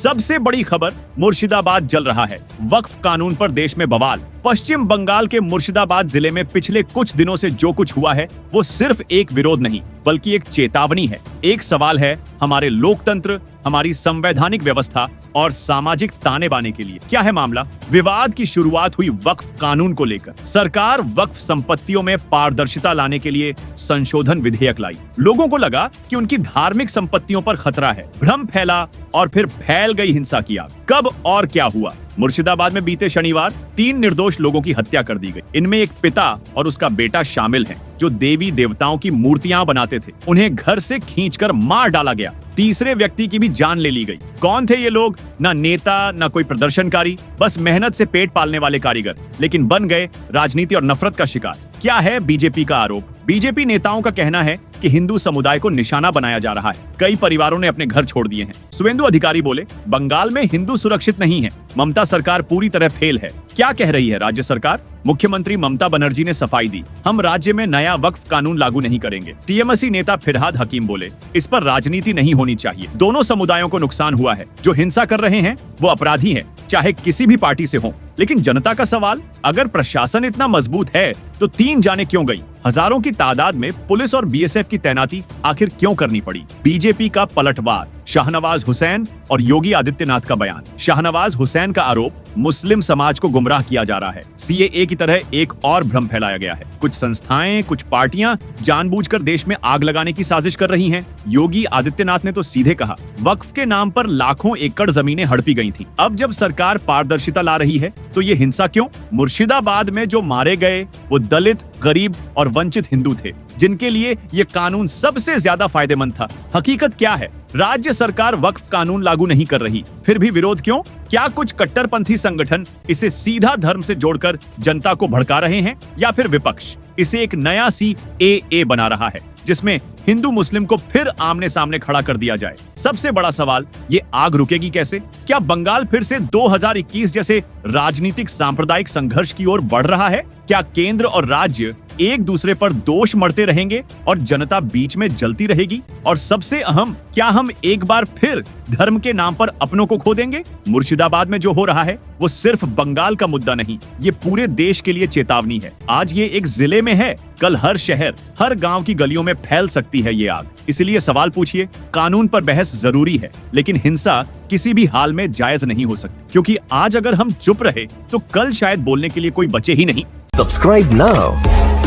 सबसे बड़ी खबर, मुर्शिदाबाद जल रहा है। वक्फ कानून पर देश में बवाल। पश्चिम बंगाल के मुर्शिदाबाद जिले में पिछले कुछ दिनों से जो कुछ हुआ है वो सिर्फ एक विरोध नहीं बल्कि एक चेतावनी है। एक सवाल है हमारे लोकतंत्र, हमारी संवैधानिक व्यवस्था और सामाजिक ताने बाने के लिए। क्या है मामला? विवाद की शुरुआत हुई वक्फ कानून को लेकर। सरकार वक्फ संपत्तियों में पारदर्शिता लाने के लिए संशोधन विधेयक लाई। लोगों को लगा कि उनकी धार्मिक संपत्तियों पर खतरा है। भ्रम फैला और फिर फैल गई हिंसा की आग। कब और क्या हुआ? मुर्शिदाबाद में बीते शनिवार 3 निर्दोष लोगों की हत्या कर दी गई। इनमें एक पिता और उसका बेटा शामिल हैं, जो देवी देवताओं की मूर्तियां बनाते थे। उन्हें घर से खींचकर मार डाला गया। तीसरे व्यक्ति की भी जान ले ली गई। कौन थे ये लोग? ना नेता, ना कोई प्रदर्शनकारी, बस मेहनत से पेट पालने वाले कारीगर, लेकिन बन गए राजनीति और नफरत का शिकार। क्या है बीजेपी का आरोप? बीजेपी नेताओं का कहना है कि हिंदू समुदाय को निशाना बनाया जा रहा है। कई परिवारों ने अपने घर छोड़ दिए हैं। शुवेंदु अधिकारी बोले, बंगाल में हिंदू सुरक्षित नहीं है। ममता सरकार पूरी तरह फेल है। क्या कह रही है राज्य सरकार? मुख्यमंत्री ममता बनर्जी ने सफाई दी, हम राज्य में नया वक्फ कानून लागू नहीं करेंगे। टीएमसी नेता फिरहाद हकीम बोले, इस पर राजनीति नहीं होनी चाहिए। दोनों समुदायों को नुकसान हुआ है। जो हिंसा कर रहे हैं वो अपराधी हैं, चाहे किसी भी पार्टी से हो। लेकिन जनता का सवाल, अगर प्रशासन इतना मजबूत है तो 3 जानें क्यों गई? हजारों की तादाद में पुलिस और बीएसएफ की तैनाती आखिर क्यों करनी पड़ी? बीजेपी का पलटवार। शाहनवाज हुसैन और योगी आदित्यनाथ का बयान। शाहनवाज हुसैन का आरोप, मुस्लिम समाज को गुमराह किया जा रहा है। सीएए की तरह एक और भ्रम फैलाया गया है। कुछ संस्थाएं, कुछ पार्टियां जानबूझकर देश में आग लगाने की साजिश कर रही हैं। योगी आदित्यनाथ ने तो सीधे कहा, वक्फ के नाम पर लाखों एकड़ जमीनें हड़पी गई थी। अब जब सरकार पारदर्शिता ला रही है तो ये हिंसा क्यों? मुर्शिदाबाद में जो मारे गए वो दलित, गरीब और वंचित हिंदू थे, जिनके लिए ये कानून सबसे ज्यादा फायदेमंद था। हकीकत क्या है? राज्य सरकार वक्फ कानून लागू नहीं कर रही, फिर भी विरोध क्यों? क्या कुछ कट्टरपंथी संगठन इसे सीधा धर्म से जोड़कर जनता को भड़का रहे हैं, या फिर विपक्ष इसे एक नया सीएए बना रहा है जिसमें हिंदू मुस्लिम को फिर आमने सामने खड़ा कर दिया जाए? सबसे बड़ा सवाल, ये आग रुकेगी कैसे? क्या बंगाल फिर से 2021 जैसे राजनीतिक सांप्रदायिक संघर्ष की ओर बढ़ रहा है? क्या केंद्र और राज्य एक दूसरे पर दोष मढ़ते रहेंगे और जनता बीच में जलती रहेगी? और सबसे अहम, क्या हम एक बार फिर धर्म के नाम पर अपनों को खो देंगे? मुर्शिदाबाद में जो हो रहा है वो सिर्फ बंगाल का मुद्दा नहीं, ये पूरे देश के लिए चेतावनी है। आज ये एक जिले में है, कल हर शहर, हर गांव की गलियों में फैल सकती है ये आग। इसलिए सवाल पूछिए, कानून पर बहस जरूरी है, लेकिन हिंसा किसी भी हाल में जायज नहीं हो सकती, क्योंकि आज अगर हम चुप रहे तो कल शायद बोलने के लिए कोई बचे ही नहीं। Subscribe now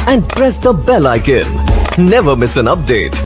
and press the bell icon. Never miss an update.